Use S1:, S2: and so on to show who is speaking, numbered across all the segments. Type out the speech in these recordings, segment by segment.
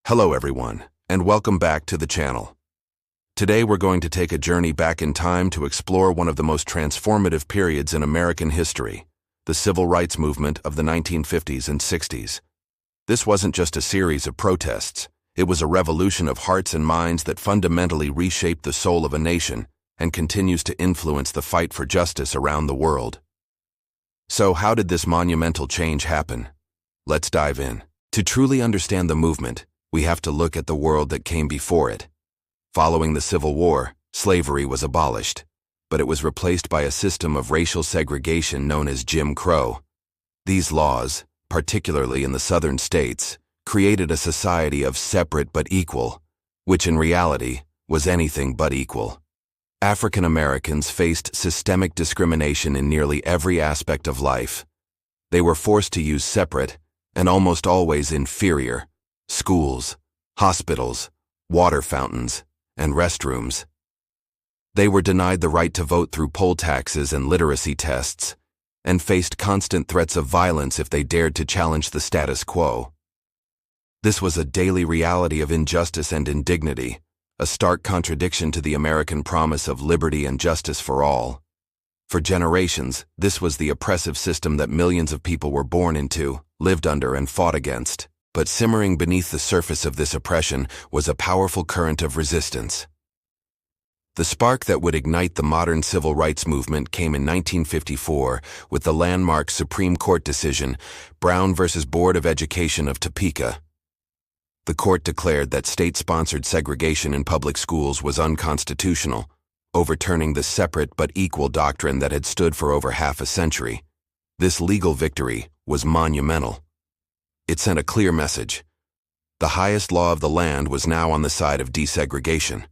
S1: Hello everyone, and welcome back to the channel. Today we're going to take a journey back in time to explore one of the most transformative periods in American history, the civil rights movement of the 1950s and 60s. This wasn't just a series of protests, it was a revolution of hearts and minds that fundamentally reshaped the soul of a nation and continues to influence the fight for justice around the world. So how did this monumental change happen? Let's dive in. To truly understand the movement, we have to look at the world that came before it. Following the Civil War, slavery was abolished, but it was replaced by a system of racial segregation known as Jim Crow. These laws, particularly in the southern states, created a society of separate but equal, which in reality was anything but equal. African Americans faced systemic discrimination in nearly every aspect of life. They were forced to use separate, and almost always inferior, schools, hospitals, water fountains, and restrooms. They were denied the right to vote through poll taxes and literacy tests, and faced constant threats of violence if they dared to challenge the status quo. This was a daily reality of injustice and indignity, a stark contradiction to the American promise of liberty and justice for all. For generations, this was the oppressive system that millions of people were born into, lived under, and fought against. But simmering beneath the surface of this oppression was a powerful current of resistance. The spark that would ignite the modern civil rights movement came in 1954 with the landmark Supreme Court decision, Brown v. Board of Education of Topeka. The court declared that state-sponsored segregation in public schools was unconstitutional, overturning the separate but equal doctrine that had stood for over half a century. This legal victory was monumental. It sent a clear message. The highest law of the land was now on the side of desegregation.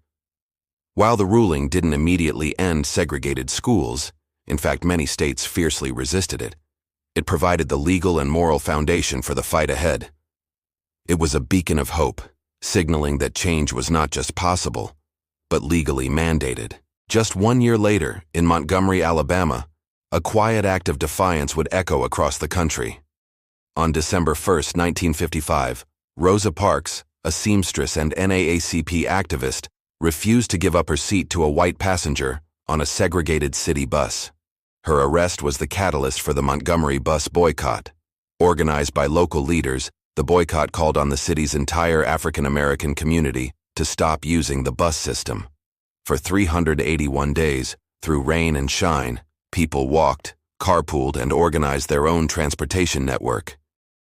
S1: While the ruling didn't immediately end segregated schools, in fact many states fiercely resisted it, it provided the legal and moral foundation for the fight ahead. It was a beacon of hope, signaling that change was not just possible, but legally mandated. Just 1 year later, in Montgomery, Alabama, a quiet act of defiance would echo across the country. On December 1, 1955, Rosa Parks, a seamstress and NAACP activist, refused to give up her seat to a white passenger on a segregated city bus. Her arrest was the catalyst for the Montgomery bus boycott. Organized by local leaders, the boycott called on the city's entire African American community to stop using the bus system. For 381 days, through rain and shine, people walked, carpooled, and organized their own transportation network.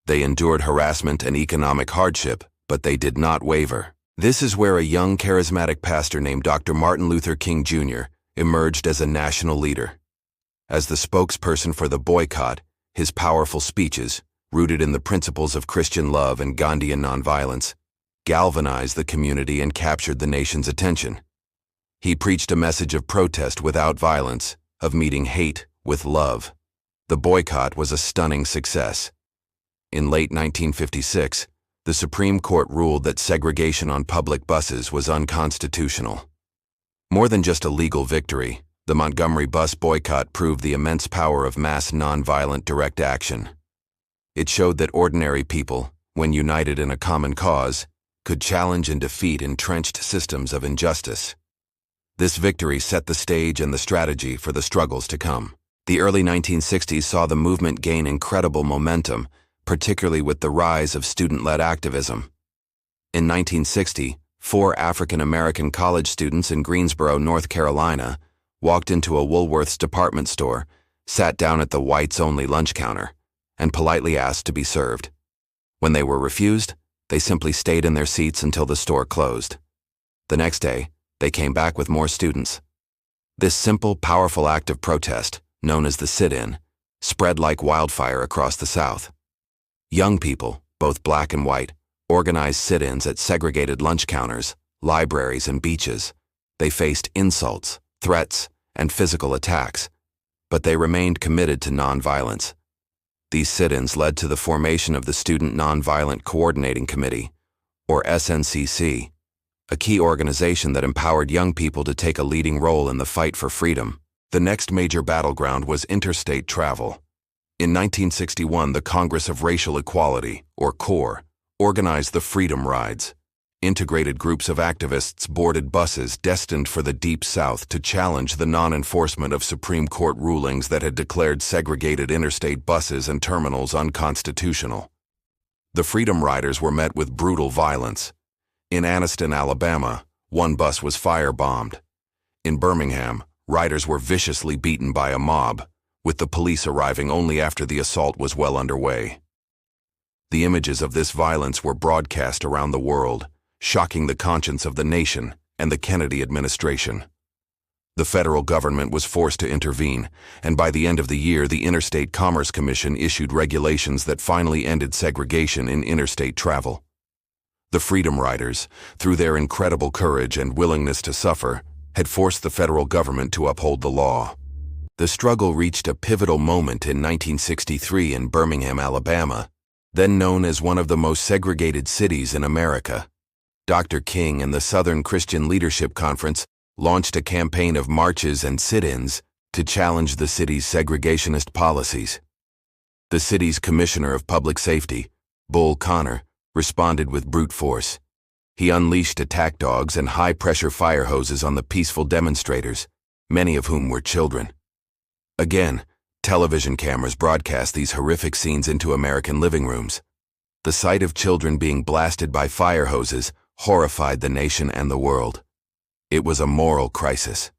S1: They endured harassment and economic hardship, but they did not waver. This is where a young, charismatic pastor named Dr. Martin Luther King Jr. emerged as a national leader. As the spokesperson for the boycott, his powerful speeches, rooted in the principles of Christian love and Gandhian nonviolence, galvanized the community and captured the nation's attention. He preached a message of protest without violence, of meeting hate with love. The boycott was a stunning success. In late 1956, the Supreme Court ruled that segregation on public buses was unconstitutional. More than just a legal victory, the Montgomery bus boycott proved the immense power of mass nonviolent direct action. It showed that ordinary people, when united in a common cause, could challenge and defeat entrenched systems of injustice. This victory set the stage and the strategy for the struggles to come. The early 1960s saw the movement gain incredible momentum, particularly with the rise of student-led activism. In 1960, 4 African American college students in Greensboro, North Carolina, walked into a Woolworth's department store, sat down at the whites-only lunch counter, and politely asked to be served. When they were refused, they simply stayed in their seats until the store closed. The next day, they came back with more students. This simple, powerful act of protest, known as the sit-in, spread like wildfire across the South. Young people, both black and white, organized sit-ins at segregated lunch counters, libraries, and beaches. They faced insults, threats, and physical attacks, but they remained committed to nonviolence. These sit-ins led to the formation of the Student Nonviolent Coordinating Committee, or SNCC, a key organization that empowered young people to take a leading role in the fight for freedom. The next major battleground was interstate travel. In 1961, the Congress of Racial Equality, or CORE, organized the Freedom Rides. Integrated groups of activists boarded buses destined for the Deep South to challenge the non-enforcement of Supreme Court rulings that had declared segregated interstate buses and terminals unconstitutional. The Freedom Riders were met with brutal violence. In Anniston, Alabama, one bus was firebombed. In Birmingham, riders were viciously beaten by a mob, with the police arriving only after the assault was well underway. The images of this violence were broadcast around the world, shocking the conscience of the nation and the Kennedy administration. The federal government was forced to intervene, and by the end of the year, the Interstate Commerce Commission issued regulations that finally ended segregation in interstate travel. The Freedom Riders, through their incredible courage and willingness to suffer, had forced the federal government to uphold the law. The struggle reached a pivotal moment in 1963 in Birmingham, Alabama, then known as one of the most segregated cities in America. Dr. King and the Southern Christian Leadership Conference launched a campaign of marches and sit-ins to challenge the city's segregationist policies. The city's Commissioner of Public Safety, Bull Connor, responded with brute force. He unleashed attack dogs and high-pressure fire hoses on the peaceful demonstrators, many of whom were children. Again, television cameras broadcast these horrific scenes into American living rooms. The sight of children being blasted by fire hoses horrified the nation and the world. It was a moral crisis.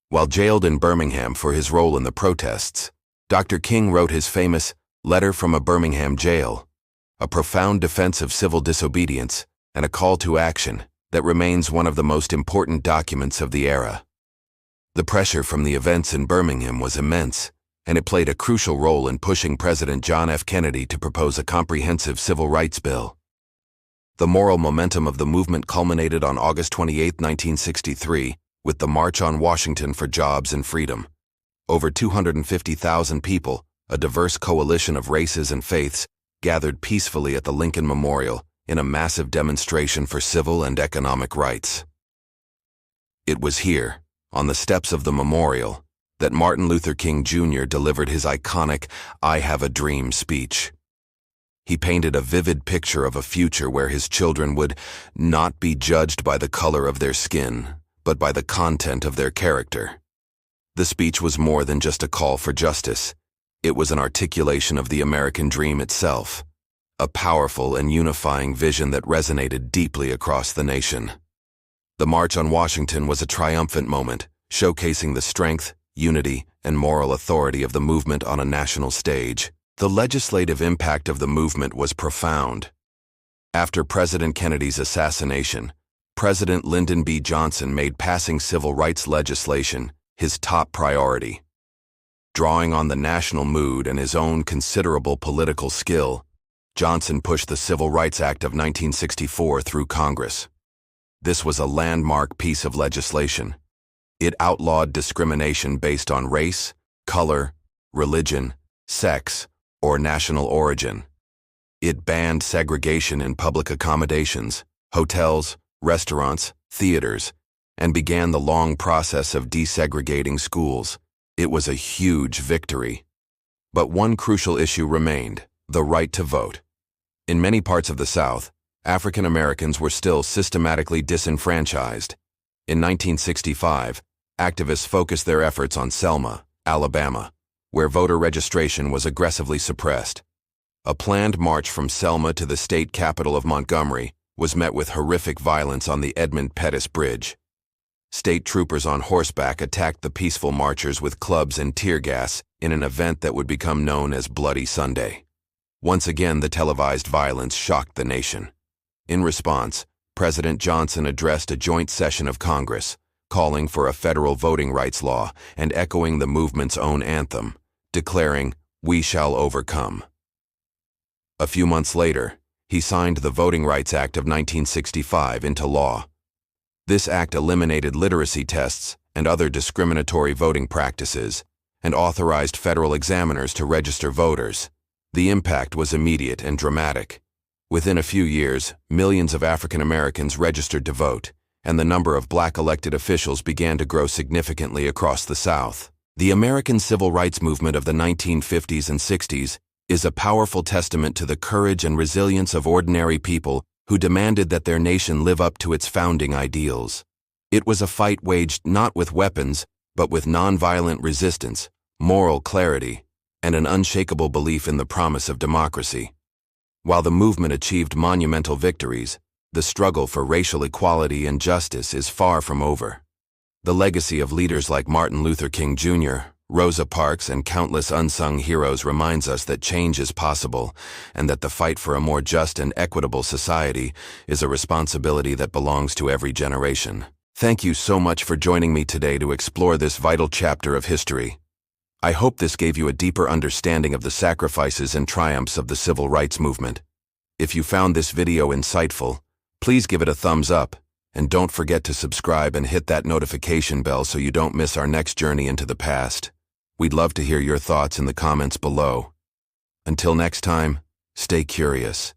S1: While jailed in Birmingham for his role in the protests, Dr. King wrote his famous Letter from a Birmingham Jail, a profound defense of civil disobedience and a call to action that remains one of the most important documents of the era. The pressure from the events in Birmingham was immense, and it played a crucial role in pushing President John F. Kennedy to propose a comprehensive civil rights bill. The moral momentum of the movement culminated on August 28, 1963, with the March on Washington for Jobs and Freedom. Over 250,000 people, a diverse coalition of races and faiths, gathered peacefully at the Lincoln Memorial in a massive demonstration for civil and economic rights. It was here, on the steps of the memorial, that Martin Luther King Jr. delivered his iconic "I Have a Dream" speech. He painted a vivid picture of a future where his children would not be judged by the color of their skin, but by the content of their character. The speech was more than just a call for justice. It was an articulation of the American dream itself, a powerful and unifying vision that resonated deeply across the nation. The March on Washington was a triumphant moment, showcasing the strength, unity, and moral authority of the movement on a national stage. The legislative impact of the movement was profound. After President Kennedy's assassination, President Lyndon B. Johnson made passing civil rights legislation his top priority. Drawing on the national mood and his own considerable political skill, Johnson pushed the Civil Rights Act of 1964 through Congress. This was a landmark piece of legislation. It outlawed discrimination based on race, color, religion, sex, or national origin. It banned segregation in public accommodations, hotels, restaurants, theaters, and began the long process of desegregating schools. It was a huge victory. But one crucial issue remained: the right to vote. In many parts of the South, African Americans were still systematically disenfranchised. In 1965, activists focused their efforts on Selma, Alabama, where voter registration was aggressively suppressed. A planned march from Selma to the state capital of Montgomery was met with horrific violence on the Edmund Pettus Bridge. State troopers on horseback attacked the peaceful marchers with clubs and tear gas in an event that would become known as Bloody Sunday. Once again, the televised violence shocked the nation. In response, President Johnson addressed a joint session of Congress, calling for a federal voting rights law and echoing the movement's own anthem, declaring, "We shall overcome." A few months later, he signed the Voting Rights Act of 1965 into law. This act eliminated literacy tests and other discriminatory voting practices and authorized federal examiners to register voters. The impact was immediate and dramatic. Within a few years, millions of African Americans registered to vote, and the number of black elected officials began to grow significantly across the South. The American civil rights movement of the 1950s and 60s is a powerful testament to the courage and resilience of ordinary people who demanded that their nation live up to its founding ideals. It was a fight waged not with weapons, but with nonviolent resistance, moral clarity, and an unshakable belief in the promise of democracy. While the movement achieved monumental victories, the struggle for racial equality and justice is far from over. The legacy of leaders like Martin Luther King Jr., Rosa Parks, and countless unsung heroes reminds us that change is possible and that the fight for a more just and equitable society is a responsibility that belongs to every generation. Thank you so much for joining me today to explore this vital chapter of history. I hope this gave you a deeper understanding of the sacrifices and triumphs of the civil rights movement. If you found this video insightful, please give it a thumbs up, and don't forget to subscribe and hit that notification bell so you don't miss our next journey into the past. We'd love to hear your thoughts in the comments below. Until next time, stay curious.